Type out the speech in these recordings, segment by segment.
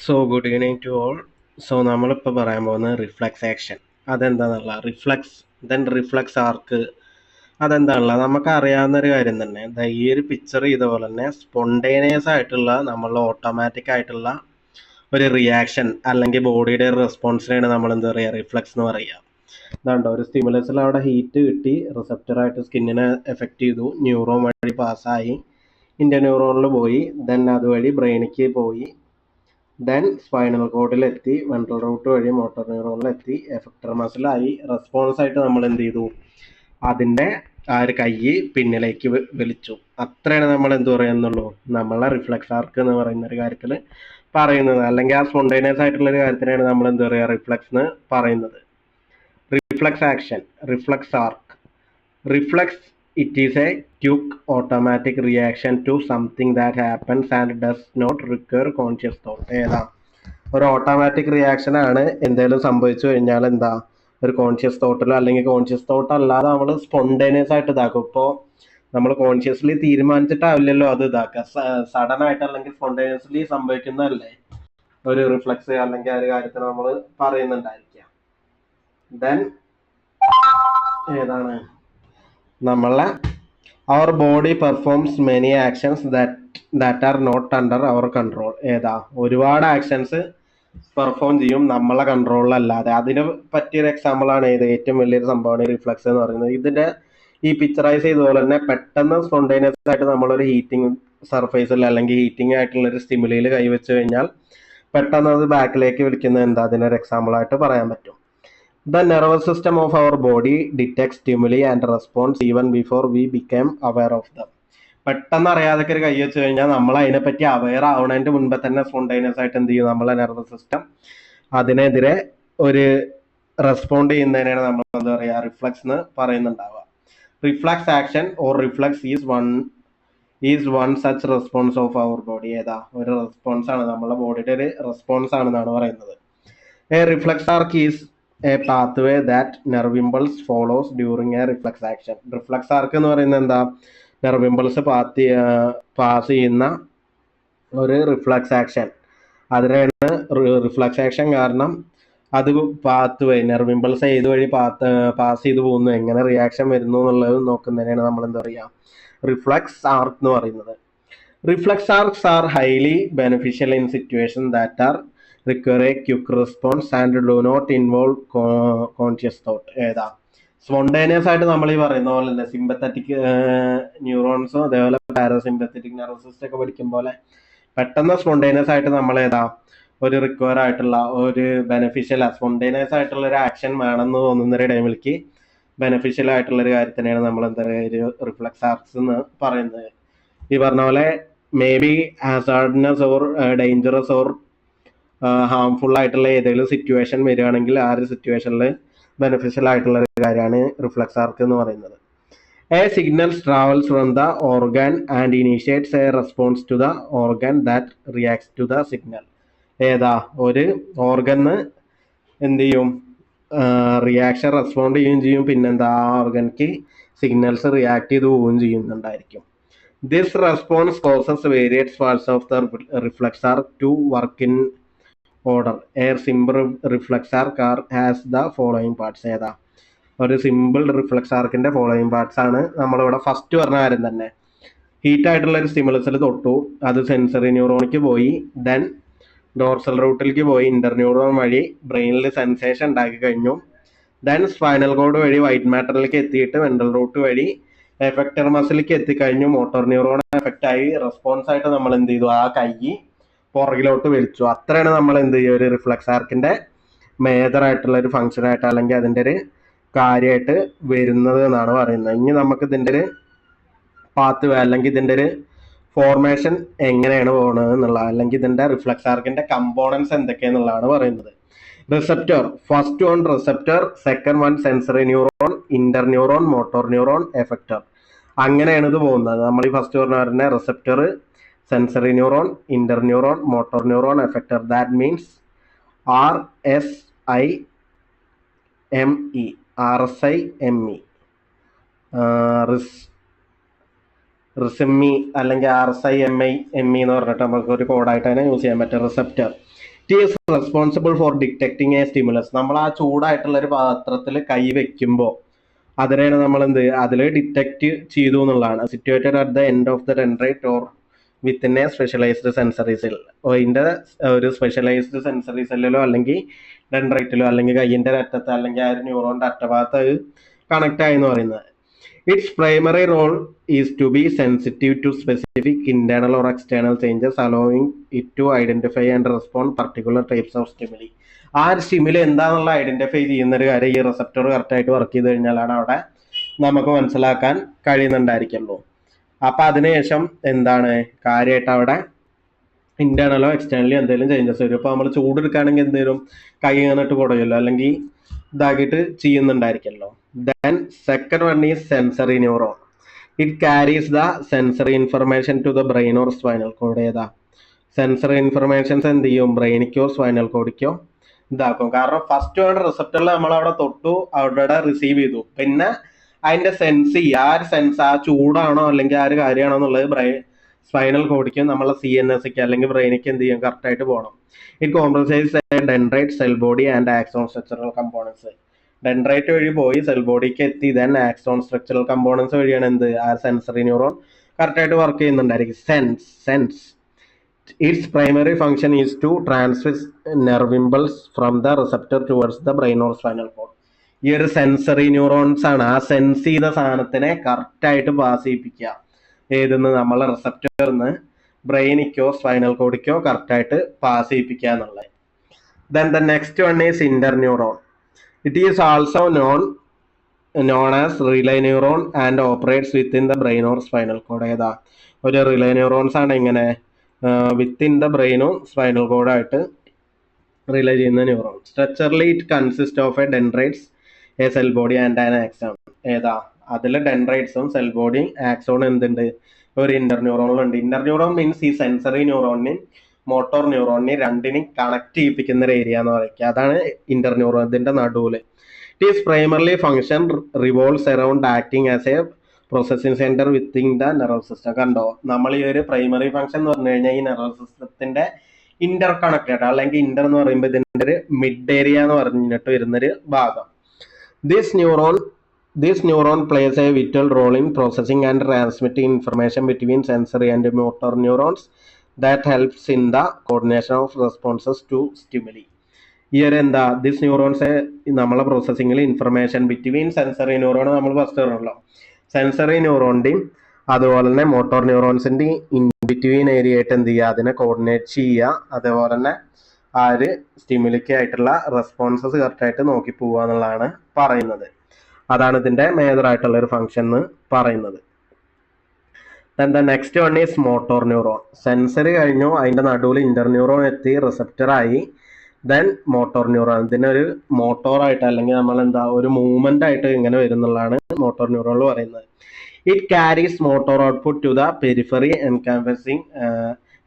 So good evening to all. So നമ്മളിപ്പോൾ പറയാൻ പോകുന്നത് റിഫ്ലക്സ് ആക്ഷൻ. അതെന്താണെന്നുള്ള റിഫ്ലക്സ് റിഫ്ലക്സ് ആർക്ക് അതെന്താണുള്ള നമുക്ക് അറിയാവുന്ന ഒരു കാര്യം തന്നെ. ഈ ഒരു പിക്ചർ ഇതുപോലെ തന്നെ സ്പോണ്ടേനിയസ് ആയിട്ടുള്ള നമ്മളുടെ ഓട്ടോമാറ്റിക് ആയിട്ടുള്ള ഒരു റിയാക്ഷൻ അല്ലെങ്കിൽ ബോഡിയുടെ റെസ്പോൺസിനെയാണ് നമ്മൾ എന്താ പറയുക റിഫ്ലക്സ് എന്ന് പറയുക. ഇതാണ്ടോ ഒരു സ്റ്റിമുലസിൽ അവിടെ ഹീറ്റ് കിട്ടി, റിസപ്റ്ററായിട്ട് സ്കിന്നിനെ എഫക്റ്റ് ചെയ്തു, ന്യൂറോൺ വഴി പാസ്സായി, ഇന്റർന്യൂറോണിൽ പോയി, ദെൻ അതുവഴി ബ്രെയിനിക്ക് പോയി, ദെൻ സ്പൈനൽ കോഡിലെത്തി, വെൻട്രൽ റൂട്ട് വഴി മോട്ടോർ ന്യൂറോണിലെത്തി, എഫക്ടർ മസിലായി. റെസ്പോൺസ് ആയിട്ട് നമ്മൾ എന്ത് ചെയ്തു, അതിൻ്റെ ആ ഒരു കൈ പിന്നിലേക്ക് വലിച്ചു. അത്രയാണ് നമ്മൾ എന്ത് പറയുന്നുള്ളൂ നമ്മളെ റിഫ്ലക്സ് ആർക്ക് എന്ന് പറയുന്ന ഒരു കാര്യത്തിൽ പറയുന്നത്. അല്ലെങ്കിൽ ആ സ്പോണ്ടേനിയസ് ആയിട്ടുള്ള ഒരു കാര്യത്തിനാണ് നമ്മൾ എന്ത് പറയുക റിഫ്ലക്സ് എന്ന് പറയുന്നത്. Reflex action, reflex arc. Reflex it is a quick automatic reaction to something that happens and does not require conscious thought. ഏതാ ഒരു ഓട്ടോമാറ്റിക് റിയാക്ഷൻ ആണ്. എന്തെങ്കിലും സംഭവിച്ചു കഴിഞ്ഞാൽ എന്താ ഒരു കോൺഷ്യസ് തോട്ടിലോ അല്ലെങ്കിൽ കോൺഷ്യസ് തോട്ട് അല്ലാതെ നമ്മൾ സ്പോണ്ടേനിയസ് ആയിട്ട് ഇതാക്കും. ഇപ്പോൾ നമ്മൾ കോൺഷ്യസ്ലി തീരുമാനിച്ചിട്ടാവില്ലല്ലോ അത് ഇതാക്കുക, സഡൻ ആയിട്ട് അല്ലെങ്കിൽ സ്പോണ്ടേനിയസ്ലി സംഭവിക്കുന്നതല്ലേ ഒരു റിഫ്ലക്സ് അല്ലെങ്കിൽ ആ ഒരു കാര്യത്തിന് നമ്മൾ പറയുന്നുണ്ടായിരിക്കാം. ദെൻ ഏതാണ് നമ്മളെ our body performs many actions that are not under our control. ഏതാ ഒരുപാട് ആക്ഷൻസ് പെർഫോം ചെയ്യും നമ്മളെ കൺട്രോളിലല്ലാതെ. അതിന് പറ്റിയൊരു എക്സാമ്പിളാണ് ഏത് ഏറ്റവും വലിയൊരു സംഭവമാണ് റിഫ്ലക്സ് എന്ന് പറയുന്നത്. ഇതിന്റെ ഈ പിക്ചറൈസ് ചെയ്തതുപോലെ തന്നെ പെട്ടെന്ന് സ്പോണ്ടേനിയസ് ആയിട്ട് നമ്മളൊരു ഹീറ്റിംഗ് സർഫേസിൽ അല്ലെങ്കിൽ ഹീറ്റിംഗ് ആയിട്ടുള്ള ഒരു സ്റ്റിമുലിയിൽ കൈവച്ച് കഴിഞ്ഞാൽ പെട്ടെന്ന് അത് ബാക്കിലേക്ക് വിളിക്കുന്നത് എന്താ അതിനൊരു എക്സാമ്പിളായിട്ട് പറയാൻ പറ്റും. The nervous system of our body detects stimuli and responds even before we become aware of them. പെട്ടെന്ന് അറിയാതെ ഒരു കൈ വെച്ച് കഴിഞ്ഞാൽ നമ്മൾ അതിനെപ്പറ്റി അവെയർ ആവണതിന്റെ മുൻപേ തന്നെ സ്പോണ്ടേനിയസ് ആയിട്ട് എന്ത് ചെയ്യും നമ്മളെ നെർവസ് സിസ്റ്റം അതിനെതിരെ ഒരു റെസ്പോണ്ട് ചെയ്യുന്നതിനാണ് നമ്മൾ എന്താ പറയുക റിഫ്ലക്സ് എന്ന് പറയുന്നുണ്ടാവുക. Reflex action or reflex is one such response of our body. ഏതാ ഒരു റെസ്പോൺസ് ആണ്, നമ്മളെ ബോഡിയുടെ ഒരു റെസ്പോൺസ് ആണെന്നാണ് പറയുന്നത്. A reflex arc is a pathway that nerve impulse follows during a reflex action. Reflex arc എന്ന് പറയുന്നത് എന്താ നെർവ് ഇമ്പൾസ് പാസ് ചെയ്യുന്ന ഒരു റിഫ്ലക്സ് ആക്ഷൻ. അതിനാണ് റിഫ്ലക്സ് ആക്ഷൻ. കാരണം അത് പാത്വേ നെർവ് ഇമ്പൾസ് ഏത് വഴി പാസ് ചെയ്ത് പോകുന്നു, എങ്ങനെ റിയാക്ഷൻ വരുന്നു എന്നുള്ളത് നോക്കുന്നതിനാണ് നമ്മൾ എന്താ പറയുക റിഫ്ലക്സ് ആർക്ക് എന്ന് പറയുന്നത്. Reflex arcs are highly beneficial in situation that are require a quick response and do not involve conscious thought. ഏതാ സ്പോണ്ടേനിയസ് ആയിട്ട് നമ്മൾ ഈ പറയുന്ന പോലെ തന്നെ സിമ്പത്തറ്റിക് ന്യൂറോൺസും അതേപോലെ പാരാസിമ്പത്തറ്റിക് നെർവസ് സിസ്റ്റം ഒക്കെ പഠിക്കും പോലെ പെട്ടെന്ന് സ്പോണ്ടേനിയസ് ആയിട്ട് നമ്മൾ ഏതാ ഒരു റിക്വയർ ആയിട്ടുള്ള ഒരു ബെനിഫിഷ്യൽ സ്പോണ്ടേനിയസ് ആയിട്ടുള്ള ഒരു ആക്ഷൻ വേണമെന്ന് തോന്നുന്ന ഒരു ടൈമിലേക്ക് ബെനിഫിഷ്യൽ ആയിട്ടുള്ള ഒരു കാര്യത്തിനെയാണ് നമ്മൾ എന്താ പറയുക ഒരു റിഫ്ലക്സ് ആർക്സ് എന്ന് പറയുന്നത്. ഈ പറഞ്ഞ പോലെ may be hazardousness or dangerous or harmful ആയിട്ടുള്ള ഏതെങ്കിലും സിറ്റുവേഷൻ വരികയാണെങ്കിൽ ആ ഒരു സിറ്റുവേഷനിൽ ബെനിഫിഷ്യൽ ആയിട്ടുള്ള ഒരു കാര്യമാണ് റിഫ്ലക്സ് ആർക്ക് എന്ന് പറയുന്നത്. A signals travels from the organ and initiates a response to the organ that reacts to the signal. ഏതാ ഒരു ഓർഗന് എന്ത് ചെയ്യും റിയാക്ഷൻ റെസ്പോണ്ട് ചെയ്യുകയും ചെയ്യും, പിന്നെന്താ ആ ഓർഗൻക്ക് സിഗ്നൽസ് റിയാക്ട് ചെയ്ത് പോവുകയും ചെയ്യുന്നുണ്ടായിരിക്കും. This response causes various parts of the reflex arc to work in order. A simple reflex arc has the following parts. ഏതാ ഒരു സിമ്പിൾ റിഫ്ലക്സ് ആർക്കിന്റെ ഫോളോയിങ് പാർട്സ് ആണ് നമ്മളിവിടെ ഫസ്റ്റ് പറഞ്ഞ കാര്യം തന്നെ. ഹീറ്റ് ആയിട്ടുള്ള ഒരു സ്റ്റിമുലസിൽ തൊട്ടു, അത് സെൻസറി ന്യൂറോണിക്ക് പോയി, ദെൻ ഡോർസൽ റൂട്ടിലേക്ക് പോയി, ഇന്റർന്യൂറോൺ വഴി ബ്രെയിനിൽ സെൻസേഷൻ ഉണ്ടാക്കി കഴിഞ്ഞു, ദെൻ സ്പൈനൽ കോഡ് വഴി വൈറ്റ് മാറ്ററിലേക്ക് എത്തിയിട്ട് വെൻട്രൽ റൂട്ട് വഴി എഫക്ടർ മസിലേക്ക് എത്തിക്കഴിഞ്ഞു, മോട്ടോർ ന്യൂറോൺ എഫക്റ്റ് ആയി, റെസ്പോൺസ് ആയിട്ട് നമ്മൾ എന്ത് ചെയ്തു ആ കൈ പുറകിലോട്ട് വലിച്ചു. അത്രയാണ് നമ്മൾ എന്ത് ചെയ്യുക ഒരു റിഫ്ലക്സ് ആർക്കിന്റെ മേജർ ആയിട്ടുള്ള ഒരു ഫംഗ്ഷൻ ആയിട്ട് അല്ലെങ്കിൽ അതിൻ്റെ ഒരു കാര്യമായിട്ട് വരുന്നത് എന്നാണ് പറയുന്നത്. ഇനി നമുക്ക് ഇതിൻ്റെ ഒരു പാത്ത് അല്ലെങ്കിൽ ഇതിൻ്റെ ഒരു ഫോർമേഷൻ എങ്ങനെയാണ് പോകുന്നത് എന്നുള്ള അല്ലെങ്കിൽ ഇതിൻ്റെ റിഫ്ലക്സ് ആർക്കിന്റെ കമ്പോണൻസ് എന്തൊക്കെയാണെന്നുള്ളതാണ് പറയുന്നത്. Receptor, first one receptor, second one sensory neuron, inter neuron, motor neuron, effector. അങ്ങനെയാണ് ഇത് പോകുന്നത്. നമ്മൾ ഈ ഫസ്റ്റ് പറഞ്ഞ receptor, sensory neuron, inter neuron, motor neuron, effector. That means RSIME. RSIME റിസെമ്മി അല്ലെങ്കിൽ RSIMI എന്ന് പറഞ്ഞിട്ട് നമുക്ക് ഒരു കോഡായിട്ട് തന്നെ യൂസ് ചെയ്യാൻ പറ്റും. Receptor it is responsible for detecting A stimulus. നമ്മൾ ആ ചൂടായിട്ടുള്ള ഒരു പാത്രത്തിൽ കൈ വെക്കുമ്പോൾ അതിനെയാണ് നമ്മൾ അതിൽ ഡിറ്റക്ട് ചെയ്തു എന്നുള്ളതാണ്. Situated at the end of the dendrite or within A specialised sensory cell. ഇതിൻ്റെ ഒരു സ്പെഷ്യലൈസ്ഡ് സെൻസറി സെല്ലിലോ അല്ലെങ്കിൽ ഡെൻഡ്രൈറ്റിലോ അല്ലെങ്കിൽ കയ്യിൻ്റെ അറ്റത്ത് അല്ലെങ്കിൽ ആ ഒരു ന്യൂറോണിൻ്റെ അറ്റഭാഗത്ത് അത് കണക്ട് ആയി എന്ന് പറയുന്നത്. Its primary role is to be sensitive to specific internal or external changes, allowing it to identify and respond particular types of stimuli. ആ ഒരു സ്റ്റിമുലി എന്താണെന്നുള്ള ഐഡന്റിഫൈ ചെയ്യുന്ന ഒരു കാര്യം ഈ റിസപ്റ്റർ കറക്റ്റായിട്ട് വർക്ക് ചെയ്ത് കഴിഞ്ഞാലാണ് അവിടെ നമുക്ക് മനസ്സിലാക്കാൻ കഴിയുന്നുണ്ടായിരിക്കുള്ളൂ. അപ്പൊ അതിനുശേഷം എന്താണ് കാര്യമായിട്ട് അവിടെ ഇന്റേണലോ എക്സ്റ്റേണലോ എന്തെങ്കിലും ചേഞ്ചസ് വരും. ഇപ്പൊ നമ്മൾ ചൂടെടുക്കുകയാണെങ്കിൽ എന്തെങ്കിലും കൈ ഇങ്ങനിട്ട് കുടയല്ലോ അല്ലെങ്കിൽ ഇതാക്കിയിട്ട് ചെയ്യുന്നുണ്ടായിരിക്കല്ലോ. Then second one is sensory neuron. It carries the sensory information to the brain or spinal cord. ഏതാ സെൻസറി ഇൻഫർമേഷൻസ് എന്ത് ചെയ്യും? ബ്രെയിനിക്കോ സ്പൈനൽ കോഡിക്കോ ഇതാക്കും. കാരണം ഫസ്റ്റ് വേണ്ട റിസപ്റ്ററിൽ നമ്മൾ അവിടെ തൊട്ടു, അവിടെ റിസീവ് ചെയ്തു, പിന്നെ അതിന്റെ സെൻസ് ചെയ്യുക. ആ ഒരു സെൻസ് ആ ചൂടാണോ അല്ലെങ്കിൽ ആ ഒരു കാര്യമാണോ എന്നുള്ളത് സ്പൈനൽ കോഡിക്കും നമ്മളെ CNSക്ക് അല്ലെങ്കിൽ ബ്രെയിനിക്ക് എന്ത് ചെയ്യും? കറക്റ്റായിട്ട് പോകണം. It comprises dendrite, cell body and axon structural components. Dendrite വഴി പോയി സെൽ ബോഡിക്ക് എത്തി, ദെൻ ആക്സോൺ സ്ട്രക്ചറൽ കമ്പോണൻസ് വഴിയാണ് ആ സെൻസറി ന്യൂറോൺ കറക്റ്റായിട്ട് വർക്ക് ചെയ്യുന്നുണ്ടായിരിക്കും. Sense its primary function is to transmit nerve impulse from the receptor towards the brain or spinal cord. ഈ ഒരു സെൻസറി ന്യൂറോൺസ് ആണ് ആ സെൻസ് ചെയ്ത സാധനത്തിനെ കറക്റ്റായിട്ട് പാസ് ചെയ്യിപ്പിക്കുക. ഏതെന്ന് നമ്മളെ റിസപ്റ്ററിന്ന് ബ്രെയിനിക്കോ സ്പൈനൽ കോഡിക്കോ കറക്റ്റായിട്ട് പാസ് ചെയ്യിപ്പിക്കുക എന്നുള്ളത്. Then the next one is interneuron. It is also known as relay neuron and operates within the brain or spinal cord. ഏതാ ഒരു റിലേ ന്യൂറോൺസ് ആണ് ഇങ്ങനെ വിത്തിൻ ദ ബ്രെയിനും സ്പൈനൽ കോഡായിട്ട് റിലേ ചെയ്യുന്ന neuron. Structurally it consist of A dendrites, A cell body and an axon. ഏതാ അതിൽ ഡെൻഡ്രൈറ്റ്സും cell ബോഡിയും axon എന്തുണ്ട്? ഒരു ഇന്റർന്യൂറോണിലുണ്ട്. ഇന്റർന്യൂറോൺ means ഈ സെൻസറി ന്യൂറോണിനെയും മോട്ടോർ ന്യൂറോണിനെ രണ്ടിനെയും കണക്ട് ചെയ്യിപ്പിക്കുന്ന ഒരു ഏരിയ എന്ന് പറയുക. അതാണ് ഇന്റർന്യൂറോൺ. ഇതിന്റെ നടുവിൽ it is primarily function revolves around acting as A processing centre within the nervous system. കണ്ടോ, നമ്മൾ ഈ ഒരു പ്രൈമറി ഫംഗ്ഷൻ എന്ന് പറഞ്ഞു കഴിഞ്ഞാൽ ഈ നെർവസ് സിസ്റ്റത്തിന്റെ ഇന്റർ കണക്റ്റഡ് അല്ലെങ്കിൽ ഇന്റർ എന്ന് പറയുമ്പോൾ ഇതിന്റെ ഒരു മിഡ് ഏരിയ എന്ന് പറഞ്ഞിട്ട് വരുന്നൊരു ഭാഗം. This neuron plays a vital role in processing and transmitting information between sensory and motor neurons that helps in the coordination of responses to stimuli. ഈ ഒരു ദിസ് ന്യൂറോൺസ് നമ്മളെ പ്രോസസ്സിങ്ങിൽ ഇൻഫർമേഷൻ ബിറ്റ്വീൻ സെൻസറി ന്യൂറോൺ നമ്മൾ first പറഞ്ഞല്ലോ, sensory ന്യൂറോണിൻ്റെയും അതുപോലെ തന്നെ motor ന്യൂറോൺസിൻ്റെയും in between area ആയിട്ട് എന്ത് ചെയ്യുക? അതിനെ കോർഡിനേറ്റ് ചെയ്യുക. അതേപോലെ തന്നെ ആ ഒരു സ്റ്റിമുലിക്കായിട്ടുള്ള റെസ്പോൺസസ് കറക്റ്റായിട്ട് നോക്കി പോവുക എന്നുള്ളതാണ് പറയുന്നത്. അതാണ് ഇതിൻ്റെ മേജറായിട്ടുള്ള ഒരു ഫംഗ്ഷൻ എന്ന് പറയുന്നത്. Then the next one is motor neuron. Sensory കഴിഞ്ഞു, അതിൻ്റെ നടുവിൽ ഇന്റർന്യൂറോൺ എത്തി, റിസപ്റ്ററായി, ദെൻ മോട്ടോർ ന്യൂറോൺ. ഇതിനൊരു മോട്ടോറായിട്ട് അല്ലെങ്കിൽ നമ്മൾ ഒരു മൂവ്മെന്റ് ആയിട്ട് ഇങ്ങനെ വരുന്നുള്ളതാണ് മോട്ടോർ ന്യൂറോൺ പറയുന്നത്. It carries motor output to the periphery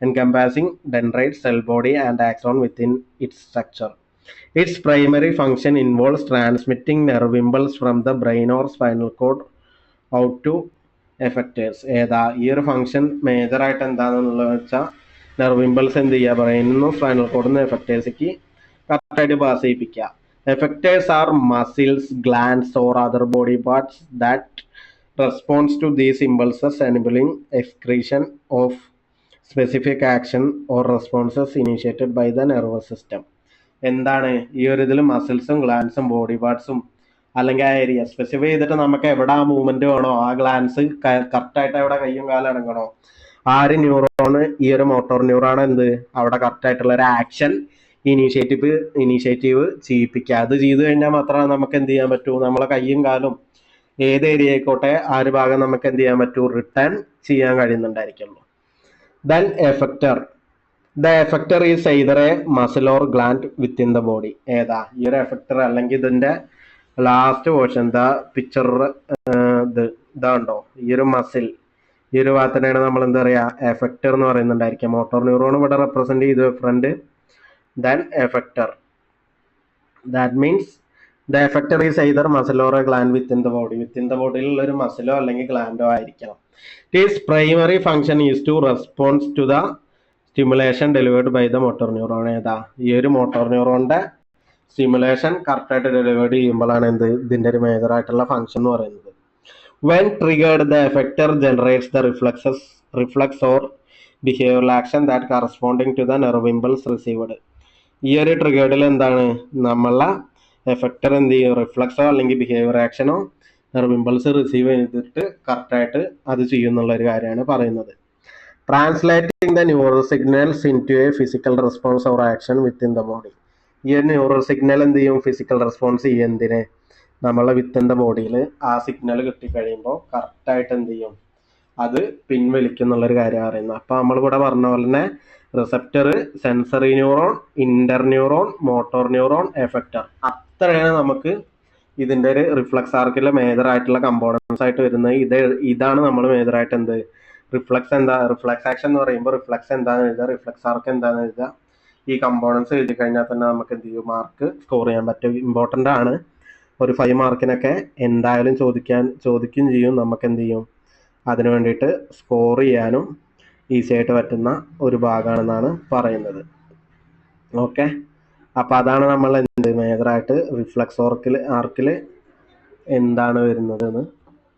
encompassing dendrite, cell body and axon within its structure. Its primary function involves transmitting nerve impulse from the brain or spinal cord out to effectors. ഏതാ ഈ ഒരു function major ആയിട്ട് എന്താണെന്നുള്ളത് വെച്ചാൽ nerve impulse എന്ത് ചെയ്യുക? ബ്രെയിനിൽ നിന്നും സ്പൈനൽ കോഡിൽ നിന്ന് എഫക്റ്റേഴ്സിലേക്ക് കറക്റ്റായിട്ട് പാസ് ചെയ്യിപ്പിക്കുക. Effectors are muscles, glands or other body parts that response to these impulses enabling excretion of specific action or responses initiated by the nervous system. എന്താണ് ഈ ഒരു ഇതിൽ മസിൽസും ഗ്ലാൻസും ബോഡി പാർട്സും അല്ലെങ്കിൽ ആ ഏരിയ സ്പെസിഫൈ ചെയ്തിട്ട് നമുക്ക് എവിടെ ആ മൂവ്മെന്റ് വേണോ, ആ ഗ്ലാൻസ് കറക്റ്റായിട്ട് എവിടെ കയ്യും കാലം ഇറങ്ങണോ, ആ ഒരു ന്യൂറോണ് ഈ ഒരു മോട്ടോർ ന്യൂറോൺ അവിടെ കറക്റ്റായിട്ടുള്ള ഒരു ആക്ഷൻ ഇനീഷ്യേറ്റീവ് ചെയ്യിപ്പിക്കുക. അത് ചെയ്തു കഴിഞ്ഞാൽ മാത്രമേ നമുക്ക് എന്ത് ചെയ്യാൻ പറ്റൂ? നമ്മളെ കയ്യും കാലും ഏത് ഏരിയ ആയിക്കോട്ടെ ആ ഒരു ഭാഗം നമുക്ക് എന്ത് ചെയ്യാൻ പറ്റൂ? റിട്ടേൺ ചെയ്യാൻ കഴിയുന്നുണ്ടായിരിക്കുള്ളൂ. Then effector. The effector is either a muscle or gland within the body. ഏതാ ഈ ഒരു എഫക്ടർ അല്ലെങ്കിൽ ഇതിന്റെ ലാസ്റ്റ് പോർഷൻ പിക്ചർ ഇതാണ്ടോ, ഈ ഒരു മസിൽ, ഈ ഒരു ഭാഗത്തിനാണ് നമ്മൾ എന്താ പറയുക? എഫക്ടർ എന്ന് പറയുന്നുണ്ടായിരിക്കാം. മോട്ടോർ ന്യൂറോൺ ഇവിടെ റെപ്രസെന്റ് ചെയ്തു front. Then effector, that means the effector is either muscle or a gland within the body. Within the ബോഡിയിലുള്ള ഒരു മസിലോ അല്ലെങ്കിൽ ഗ്ലാൻഡോ ആയിരിക്കണം. Its primary function is to respond to the stimulation delivered by the motor neuron. ഏതാ ഈ ഒരു motor ന്യൂറോണിന്റെ stimulation കറക്റ്റായിട്ട് delivered ചെയ്യുമ്പോഴാണ് ഇതിന്റെ ഒരു മേജർ ആയിട്ടുള്ള ഫംഗ്ഷൻ എന്ന് പറയുന്നത്. When triggered, the effector generates the reflex or behavioral action that corresponding to the nerve impulse received. ഈ ഒരു ട്രിഗേർഡിൽ എന്താണ് നമ്മളെ എഫക്റ്റർ എന്ത് ചെയ്യും, റിഫ്ലക്സോ അല്ലെങ്കിൽ ബിഹേവിയർ ആക്ഷനോ നെർവ് ഇമ്പൾസ് റിസീവ് ചെയ്തിട്ട് കറക്റ്റായിട്ട് അത് ചെയ്യുന്നുള്ള ഒരു കാര്യമാണ് പറയുന്നത്. Translating the neural signals in to a physical response or action within the body. ഈ ഒരു ന്യൂറൽ സിഗ്നൽ എന്ത് ചെയ്യും, ഫിസിക്കൽ റെസ്പോൺസ് ചെയ്യും. എന്തിന്, നമ്മളെ വിത്തിൻ ദ ബോഡിയിൽ ആ സിഗ്നൽ കിട്ടിക്കഴിയുമ്പോൾ കറക്റ്റായിട്ട് എന്ത് ചെയ്യും, അത് പിൻവലിക്കും എന്നുള്ളൊരു കാര്യം പറയുന്നത്. അപ്പോൾ നമ്മളിവിടെ പറഞ്ഞ പോലെ തന്നെ receptor, sensory neuron, inter neuron, motor neuron, effector, അത്രയാണ് നമുക്ക് ഇതിൻ്റെ ഒരു റിഫ്ലക്സ് ആർക്കിലെ മേജർ ആയിട്ടുള്ള കമ്പോണൻസ് ആയിട്ട് വരുന്നത്. ഇതാണ് നമ്മൾ മേജർ ആയിട്ട് എന്ത് റിഫ്ലക്സ് റിഫ്ലക്സ് ആക്ഷൻ എന്ന് പറയുമ്പോൾ റിഫ്ലക്സ് എന്താണെന്ന് എഴുതുക, റിഫ്ലക്സ് ആർക്ക് എന്താണെന്ന് എഴുതുക. ഈ കമ്പോണൻസ് എഴുതി കഴിഞ്ഞാൽ തന്നെ നമുക്ക് എന്ത് ചെയ്യും, മാർക്ക് സ്കോർ ചെയ്യാൻ പറ്റും. ഇമ്പോർട്ടൻ്റ് ആണ്. ഒരു 5 മാർക്കിനൊക്കെ എന്തായാലും ചോദിക്കും ചെയ്യും. നമുക്ക് എന്ത് ചെയ്യും, അതിനു വേണ്ടിയിട്ട് സ്കോർ ചെയ്യാനും ഈസി ആയിട്ട് പറ്റുന്ന ഒരു ഭാഗമാണെന്നാണ് പറയുന്നത്. ഓക്കെ, അപ്പോൾ അതാണ് നമ്മൾ എന്ത് മേജറായിട്ട് റിഫ്ലക്സ് ആർക്കിൽ എന്താണ് വരുന്നത് എന്ന്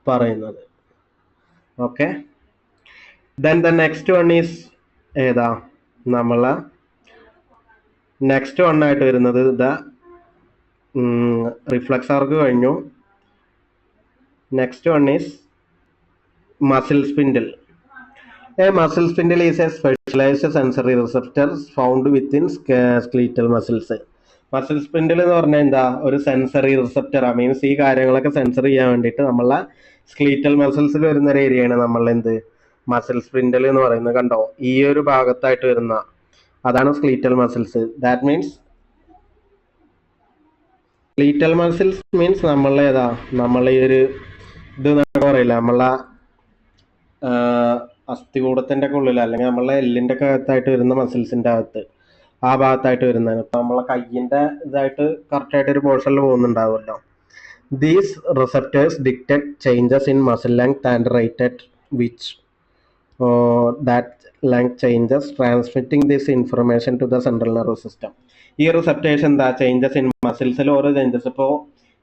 പറയുന്നത്. Okay, then the next one is ഏതാ, നമ്മളെ നെക്സ്റ്റ് വൺ ആയിട്ട് വരുന്നത് റിഫ്ലക്സ് ആർക്ക് കഴിഞ്ഞു. Next one is muscle spindle. A muscle spindle is a specialized sensory receptor found within skeletal muscles. Muscle spindle എന്ന് പറഞ്ഞാൽ എന്താ, ഒരു സെൻസറി റിസപ്റ്റർ. മീൻസ് ഈ കാര്യങ്ങളൊക്കെ സെൻസർ ചെയ്യാൻ വേണ്ടിയിട്ട് നമ്മളെ സ്ക്ലീറ്റൽ മസിൽസിൽ വരുന്ന ഒരു ഏരിയയാണ് നമ്മൾ എന്ത് മസിൽ സ്പിൻഡിൽ എന്ന് പറയുന്നത്. കണ്ടോ, ഈ ഒരു ഭാഗത്തായിട്ട് വരുന്ന അതാണ് skeletal muscles. That means skeletal muscles means നമ്മളെ ഈ ഒരു ഇത് നമുക്ക് പറയില്ല, നമ്മളെ അസ്ഥികൂടത്തിൻ്റെ ഒക്കെ ഉള്ളിൽ അല്ലെങ്കിൽ നമ്മളെ എല്ലിൻ്റെ ഒക്കെ അകത്തായിട്ട് വരുന്ന മസിൽസിൻ്റെ അകത്ത് ആ ഭാഗത്തായിട്ട് വരുന്നതാണ്. ഇപ്പം നമ്മളെ കയ്യിൻ്റെ ഇതായിട്ട് കറക്റ്റായിട്ട് ഒരു പോർഷനിൽ പോകുന്നുണ്ടാവുമല്ലോ. These receptors detect changes in muscle length and rate at which that length changes transmitting this information to the central nervous system. ഈ റിസപ്റ്റേഴ്സ് എന്താ, ചേഞ്ചസ് ഇൻ മസിൽസിൽ ഓരോ ചേഞ്ചസ്. ഇപ്പോൾ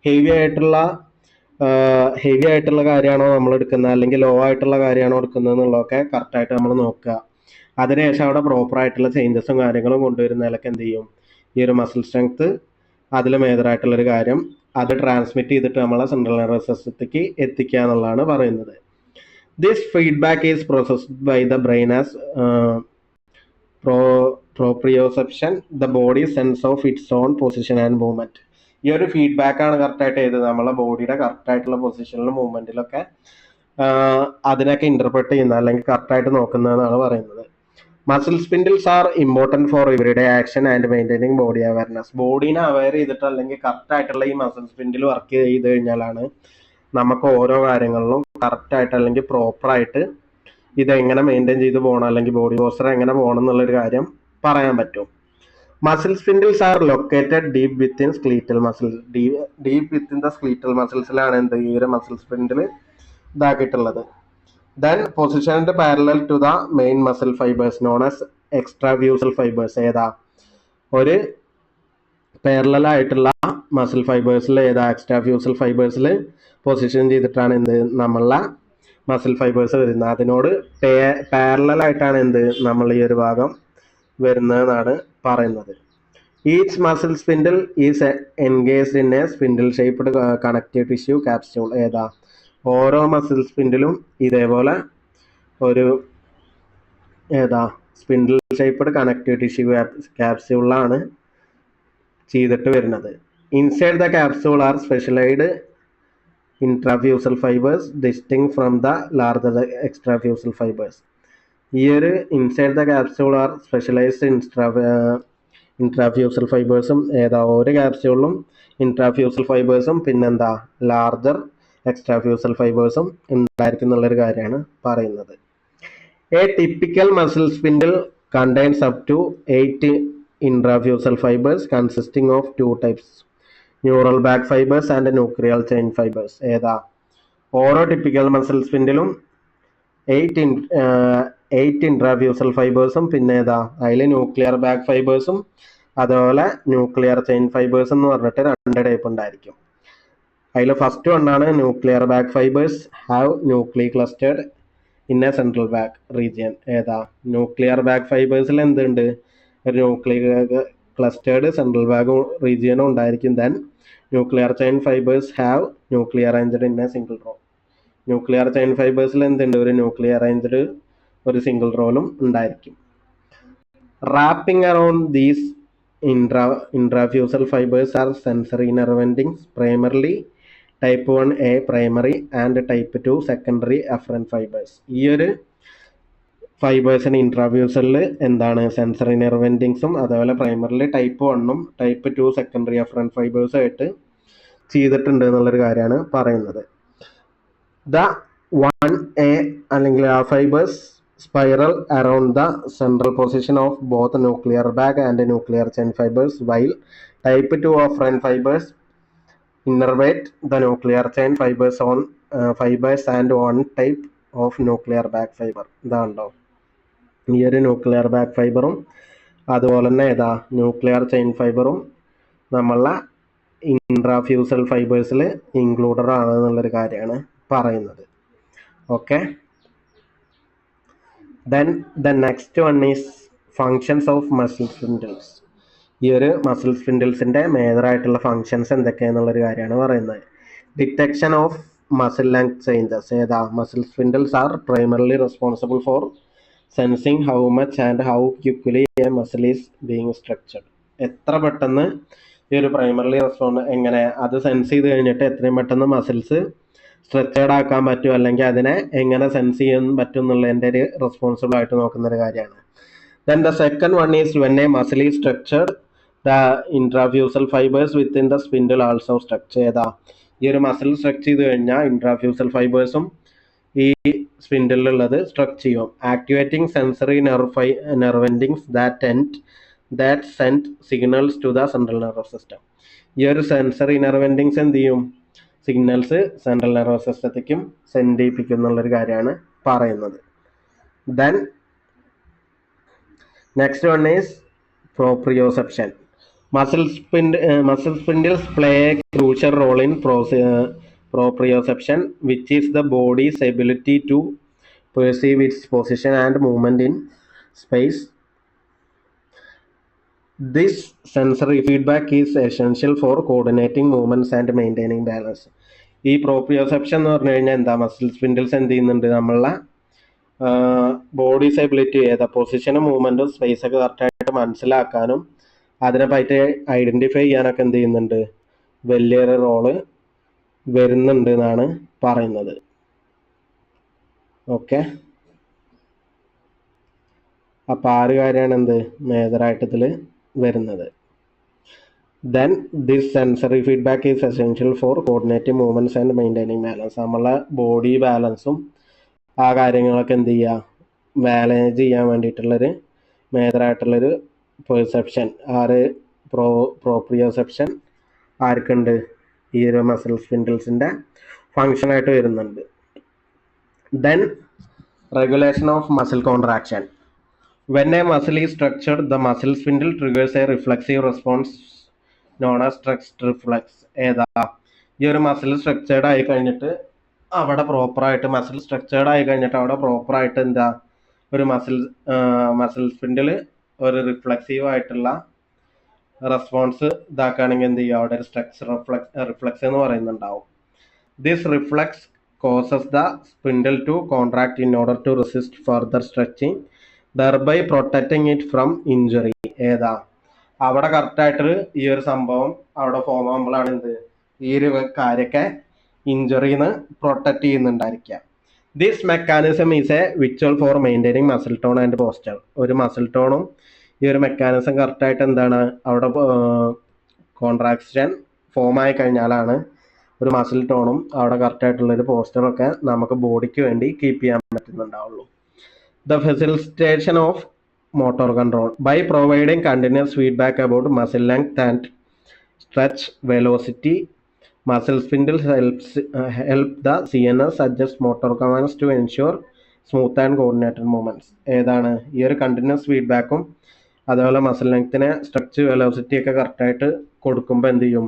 ഹെവി ആയിട്ടുള്ള കാര്യമാണോ നമ്മൾ എടുക്കുന്നത് അല്ലെങ്കിൽ ലോ ആയിട്ടുള്ള കാര്യമാണോ എടുക്കുന്നത് എന്നുള്ളതൊക്കെ കറക്റ്റായിട്ട് നമ്മൾ നോക്കുക. അതിനുശേഷം അവിടെ പ്രോപ്പർ ആയിട്ടുള്ള ചേഞ്ചസും കാര്യങ്ങളും കൊണ്ടുവരുന്നതിലൊക്കെ എന്ത് ചെയ്യും, ഈ ഒരു മസിൽ സ്ട്രെങ്ത് അതിൽ മേജറായിട്ടുള്ളൊരു കാര്യം അത് ട്രാൻസ്മിറ്റ് ചെയ്തിട്ട് നമ്മളെ സെൻട്രൽ നെർവസ് സിസ്റ്റത്തേക്ക് എത്തിക്കുക എന്നുള്ളതാണ് പറയുന്നത്. This feedback is processed by the brain as proprioception, the body sense of its own position and movement. ഈ ഒരു ഫീഡ്ബാക്കാണ് കറക്റ്റായിട്ട് ചെയ്തത് നമ്മളെ ബോഡിയുടെ കറക്റ്റായിട്ടുള്ള പൊസിഷനിലും മൂവ്മെൻറ്റിലൊക്കെ അതിനൊക്കെ ഇൻ്റർപ്രറ്റ് ചെയ്യുന്ന അല്ലെങ്കിൽ കറക്റ്റായിട്ട് നോക്കുന്നതെന്നാണ് പറയുന്നത്. Muscle spindles are important for everyday action and maintaining body awareness. ബോഡീനെ അവെയർ ചെയ്തിട്ട് അല്ലെങ്കിൽ കറക്റ്റായിട്ടുള്ള ഈ മസിൽ സ്പിൻഡിൽ വർക്ക് ചെയ്ത് കഴിഞ്ഞാലാണ് നമുക്ക് ഓരോ കാര്യങ്ങളിലും കറക്റ്റായിട്ട് അല്ലെങ്കിൽ പ്രോപ്പറായിട്ട് ഇതെങ്ങനെ മെയിൻറ്റെയിൻ ചെയ്ത് പോകണം അല്ലെങ്കിൽ ബോഡി പോസ്റ്റർ എങ്ങനെ പോകണം എന്നുള്ളൊരു കാര്യം പറയാൻ പറ്റും. Muscle spindles are located deep within skeletal muscles. Deep within the skeletal മസിൽസിലാണ് എന്ത് ഈ ഒരു മസിൽ സ്പിൻഡിൽ ഇതാക്കിയിട്ടുള്ളത്. Then positioned parallel to the main muscle fibres known as extrafusal fibres. ഏതാ ഒരു പാരലൽ ആയിട്ടുള്ള മസിൽ ഫൈബേഴ്സിൽ എക്സ്ട്രാവ്യൂസൽ ഫൈബേഴ്സിൽ പൊസിഷൻ ചെയ്തിട്ടാണ് എന്ത് നമ്മളെ മസിൽ ഫൈബേഴ്സ് വരുന്നത്. അതിനോട് പാരലൽ ആയിട്ടാണ് എന്ത് നമ്മൾ ഈ ഒരു ഭാഗം വരുന്നതെന്നാണ് പറയുന്നത്. Each muscle spindle is engaged in a spindle shaped connective tissue capsule. ഓരോ മസിൽ സ്പിൻഡിലും ഇതേപോലെ ഒരു സ്പിൻഡിൽ ഷേപ്പ്ഡ് കണക്റ്റീവ് ടിഷ്യൂ ക്യാപ്സ്യൂളാണ് ചെയ്തിട്ട് വരുന്നത്. Inside the capsule are specialised intrafusal fibres distinct from the larger extrafusal fibres. ഈ ഒരു inside the capsule are specialised intrafusal ഫൈബേഴ്സും ഓരോ ക്യാപ്സ്യൂളിലും ഇൻട്രാഫ്യൂസൽ ഫൈബേഴ്സും പിന്നെന്താ ലാർജർ എക്സ്ട്രാഫ്യൂസൽ ഫൈബേഴ്സും ഉണ്ടായിരിക്കും എന്നുള്ളൊരു കാര്യമാണ് പറയുന്നത്. A typical muscle spindle contains up to 8 intrafusal fibres consisting of 2 types neural bag fibres and nuclear chain fibres. ഓരോ ടിപ്പിക്കൽ മസിൽ സ്പിൻഡിലും 8 ഇൻട്രാഫ്യൂസൽ ഫൈബേഴ്സും പിന്നെ ഏതാ അതിൽ ന്യൂക്ലിയർ ബാക്ക് ഫൈബേഴ്സും അതുപോലെ ന്യൂക്ലിയർ ചെയിൻ ഫൈബേഴ്സ് എന്ന് പറഞ്ഞിട്ട് 2 ടൈപ്പ് ഉണ്ടായിരിക്കും. അതിൽ ഫസ്റ്റ് വണ്ണാണ് nuclear bag fibres have nuclear clustered in a central bag region. ഏതാ ന്യൂക്ലിയർ ബാക്ക് ഫൈബേഴ്സിൽ എന്തുണ്ട്, ഒരു ന്യൂക്ലിയർ ക്ലസ്റ്റേർഡ് സെൻട്രൽ ബാക്ക് റീജിയനും ഉണ്ടായിരിക്കും. Then nuclear chain fibres have nuclear arranged in a single row. Nuclear chain ഫൈബേഴ്സിൽ എന്തുണ്ട്, ഒരു ന്യൂക്ലിയർ അറേഞ്ച്ഡ് ഒരു സിംഗിൾ റോലും ഉണ്ടായിരിക്കും. Wrapping around these intrafusal fibers are sensory nerve endings, primarily type 1A primary and type 2 secondary afferent fibers. ഈ ഒരു ഫൈബേഴ്സിന് ഇൻട്രാഫ്യൂസലിൽ എന്താണ് sensory nerve എൻഡിങ്സും അതുപോലെ പ്രൈമറിലി ടൈപ്പ് 1ഉം ടൈപ്പ് 2 സെക്കൻഡറി അഫറന്റ് ഫൈബേഴ്സും ആയിട്ട് ചെയ്തിട്ടുണ്ട് എന്നുള്ളൊരു കാര്യമാണ് പറയുന്നത്. ദ 1A അല്ലെങ്കിൽ ആ fibres spiral around the central position of both nuclear bag and nuclear chain fibers, while type 2 afferent fibers innervate the nuclear chain fibers on fibers and one type of nuclear bag fiber. ഇതാണല്ലോ ഈ ഒരു nuclear back ഫൈബറും അതുപോലെ തന്നെ ഏതാ nuclear chain ഫൈബറും നമ്മളെ ഇൻട്രാഫ്യൂസൽ ഫൈബേഴ്സിൽ included ആണ് എന്നുള്ളൊരു കാര്യമാണ് പറയുന്നത്. Okay, then the next one is functions of muscle spindles. ഈ ഒരു മസിൽ സ്പിൻഡിൽസിൻ്റെ മേജറായിട്ടുള്ള ഫങ്ഷൻസ് എന്തൊക്കെയാണെന്നുള്ളൊരു കാര്യമാണ് പറയുന്നത്. Detection of muscle length changes. ഏതാ muscle spindles are primarily responsible for sensing how much and how quickly a muscle is being structured. എത്ര പെട്ടെന്ന് ഈ ഒരു പ്രൈമറിലി എങ്ങനെ അത് സെൻസ് ചെയ്ത് കഴിഞ്ഞിട്ട് എത്രയും പെട്ടെന്ന് മസിൽസ് സ്ട്രെച്ചേർഡ് ആക്കാൻ പറ്റും അല്ലെങ്കിൽ അതിനെ എങ്ങനെ സെൻസ് ചെയ്യാൻ പറ്റും എന്നുള്ളതിൻ്റെ ഒരു റെസ്പോൺസിബിൾ ആയിട്ട് നോക്കുന്ന ഒരു കാര്യമാണ്. Then the second one is when a muscle is structured the intrafusal fibres within the spindle also structure. ഏതാ ഈ ഒരു മസിൽ സ്ട്രക്ചർ ചെയ്ത് കഴിഞ്ഞാൽ ഇൻട്രാഫ്യൂസൽ ഫൈബേഴ്സും ഈ സ്പിൻഡിലുള്ളത് സ്ട്രക്ചർ ചെയ്യും. Activating sensory nerve endings that send signals to the central nervous system. ഈ ഒരു സെൻസറി നെർവ് എൻഡിങ്സ് എന്ത് ചെയ്യും, സിഗ്നൽസ് സെൻട്രൽ നെർവസ് സിസ്റ്റത്തേക്കും സെൻഡ് ചെയ്യിപ്പിക്കും എന്നുള്ളൊരു കാര്യമാണ് പറയുന്നത്. Then next one is proprioception. Muscle spindles play a crucial role in proprioception, which is the body's ability to perceive its position and movement in space. This sensory feedback is essential for coordinating movements and maintaining balance. ഈ proprioception എന്ന് പറഞ്ഞു കഴിഞ്ഞാൽ എന്താ, muscle spindles എന്ത് ചെയ്യുന്നുണ്ട്, നമ്മളെ bodies ability ഏതാ പൊസിഷനും മൂവ്മെൻറ്റും സ്പേസൊക്കെ കറക്റ്റായിട്ട് മനസ്സിലാക്കാനും അതിനെ പറ്റി ഐഡൻറ്റിഫൈ ചെയ്യാനൊക്കെ എന്ത് ചെയ്യുന്നുണ്ട്, വലിയൊരു റോള് വരുന്നുണ്ട് എന്നാണ് പറയുന്നത്. ഓക്കെ, അപ്പോൾ ആ ഒരു കാര്യമാണ് എന്ത് മേജറായിട്ട് ഇതിൽ വരുന്നത്. Then this sensory feedback is essential for coordinative movements and maintaining balance. നമ്മളെ ബോഡി ബാലൻസും ആ കാര്യങ്ങളൊക്കെ എന്ത് ചെയ്യുക, മാനേജ് ചെയ്യാൻ വേണ്ടിയിട്ടുള്ളൊരു മേജറായിട്ടുള്ളൊരു പെർസെപ്ഷൻ പ്രോപ്രിയോസെപ്ഷൻ ആർക്കുണ്ട്, ഈ ഒരു മസിൽ സ്പിൻഡിൽസിൻ്റെ ഫങ്ഷനായിട്ട് വരുന്നുണ്ട്. Then regulation of muscle contraction. When a muscle is structured, the muscle spindle triggers a reflexive response known as stretched reflex. ഏതാ ഈ ഒരു മസിൽ സ്ട്രക്ചേർഡ് ആയി കഴിഞ്ഞിട്ട് അവിടെ പ്രോപ്പറായിട്ട് മസിൽ സ്ട്രക്ചേർഡ് ആയി കഴിഞ്ഞിട്ട് അവിടെ പ്രോപ്പറായിട്ട് എന്താ ഒരു മസിൽ സ്പിൻഡിൽ ഒരു റിഫ്ലെക്സീവ് ആയിട്ടുള്ള റെസ്പോൺസ് ഇതാക്കുകയാണെങ്കിൽ എന്ത് ചെയ്യുക, അവിടെ ഒരു റിഫ്ലെക്സ് എന്ന് പറയുന്നുണ്ടാവും. This reflex causes the spindle to contract in order to resist further stretching, thereby protecting it from injury. ഏതാ അവിടെ കറക്റ്റായിട്ട് ഈ ഒരു സംഭവം അവിടെ ഫോം ആകുമ്പോഴാണ് എന്ത് ഈ ഒരു കാര്യമൊക്കെ ഇഞ്ചുറിന്ന് പ്രൊട്ടക്റ്റ് ചെയ്യുന്നുണ്ടായിരിക്കുക. This mechanism is a visual for maintaining muscle tone and posture. ഒരു മസിൽ ടോണും ഈ ഒരു മെക്കാനിസം കറക്റ്റായിട്ട് എന്താണ് അവിടെ കോൺട്രാക്ഷൻ ഫോം ആയി കഴിഞ്ഞാലാണ് ഒരു മസിൽ ടോണും അവിടെ കറക്റ്റായിട്ടുള്ളൊരു പോസ്റ്ററൊക്കെ നമുക്ക് ബോഡിക്ക് വേണ്ടി കീപ്പ് ചെയ്യാൻ പറ്റുന്നുണ്ടാവുള്ളൂ. The facilitation of motor control. By providing continuous feedback about muscle length and stretch velocity, muscle spindles help the CNS adjust motor commands to ensure smooth and coordinated movements. ഏതാണ്? ഈ ഒരു continuous ഫീഡ്ബാക്കും അതുപോലെ muscle ലെങ്ത്തിനെ stretch velocity ഒക്കെ കറക്റ്റായിട്ട് കൊടുക്കുമ്പോൾ എന്ത് ചെയ്യും?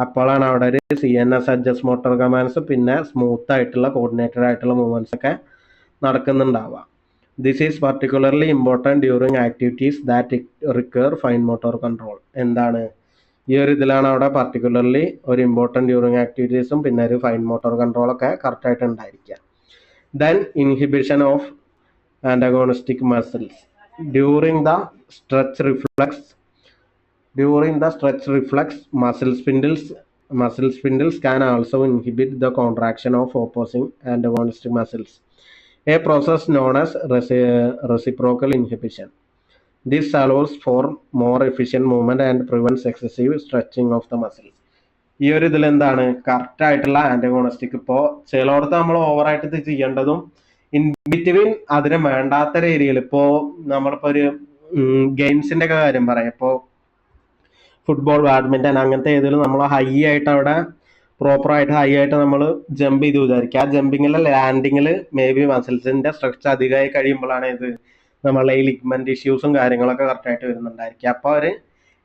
അപ്പോഴാണ് അവിടെ ഒരു CNS അഡ്ജസ്റ്റ് മോട്ടോർ കമാൻഡ്സ് പിന്നെ സ്മൂത്ത് ആയിട്ടുള്ള കോർഡിനേറ്റഡ് ആയിട്ടുള്ള മൂവ്മെന്റ്സ് ഒക്കെ നടക്കുന്നുണ്ടാവുക. This is particularly important during activities that require fine motor control. എന്താണ്? ഈ ഒരു ഇതിലാണ് അവിടെ പർട്ടിക്കുലർലി ഒരു ഇമ്പോർട്ടൻറ്റ് ഡ്യൂറിങ് ആക്ടിവിറ്റീസും പിന്നെ ഒരു ഫൈൻ മോട്ടോർ കൺട്രോളൊക്കെ കറക്റ്റായിട്ട് ഉണ്ടായിരിക്കുക. Then inhibition of antagonistic muscles during the stretch reflex. During the stretch reflex, muscle spindles can also inhibit the contraction of opposing antagonistic muscles, a process known as reciprocal inhibition. This allows for more efficient movement and prevents excessive stretching of the muscles. ഈ ഒരു ഇതിൽ എന്താണ് correct ആയിട്ടുള്ള antagonistic. ഇപ്പോൾ ചിലയിടത്ത് നമ്മൾ ഓവറായിട്ട് ഇത് ചെയ്യേണ്ടതും ഇൻ ബിറ്റ്വീൻ അതിന് വേണ്ടാത്ത ഏരിയയിൽ, ഇപ്പോൾ നമ്മളിപ്പോൾ ഒരു ഗെയിംസിന്റെ ഒക്കെ കാര്യം പറയാം. ഇപ്പോൾ ഫുട്ബോൾ, ബാഡ്മിന്റൺ അങ്ങനത്തെ ഏതെങ്കിലും നമ്മൾ ഹൈ ആയിട്ട് അവിടെ പ്രോപ്പറായിട്ട് ഹൈ ആയിട്ട് നമ്മൾ ജമ്പ് ചെയ്ത് വിചാരിക്കുക. ആ ജമ്പിങ്ങിലെ ലാൻഡിങ്ങിൽ മേ ബി മസിൽസിന്റെ സ്ട്രെച്ച് അധികമായി കഴിയുമ്പോഴാണ് ഇത് നമ്മളെ ഈ ലിഗ്മെന്റ് ഇഷ്യൂസും കാര്യങ്ങളൊക്കെ കറക്റ്റായിട്ട് വരുന്നുണ്ടായിരിക്കുക. അപ്പോൾ അവർ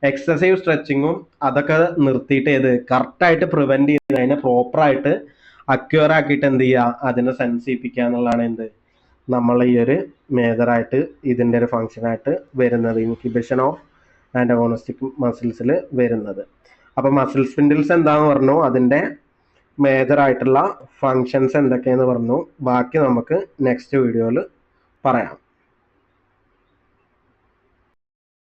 എക്സസീവ് സ്ട്രെച്ചിങ്ങും അതൊക്കെ നിർത്തിയിട്ട് കറക്റ്റായിട്ട് പ്രിവെന്റ് ചെയ്ത് അതിനെ പ്രോപ്പറായിട്ട് അക്യൂർ ആക്കിയിട്ട് എന്ത് ചെയ്യുക? അതിനെ സെൻസ് ചെയ്യിപ്പിക്കുക എന്നുള്ളതാണ് നമ്മൾ ഈ ഒരു മേജറായിട്ട് ഇതിൻ്റെ ഒരു ഫങ്ഷനായിട്ട് വരുന്നത്, ഇൻഹിബിഷൻ ഓഫ് ആൻറ്റഗോണിസ്റ്റിക് മസിൽസിൽ വരുന്നത്. അപ്പോൾ മസിൽ സ്പിൻഡിൽസ് എന്താണെന്ന് പറഞ്ഞു, അതിൻ്റെ മേജറായിട്ടുള്ള ഫങ്ഷൻസ് എന്തൊക്കെയെന്ന് പറഞ്ഞു. ബാക്കി നമുക്ക് നെക്സ്റ്റ് വീഡിയോയിൽ പറയാം.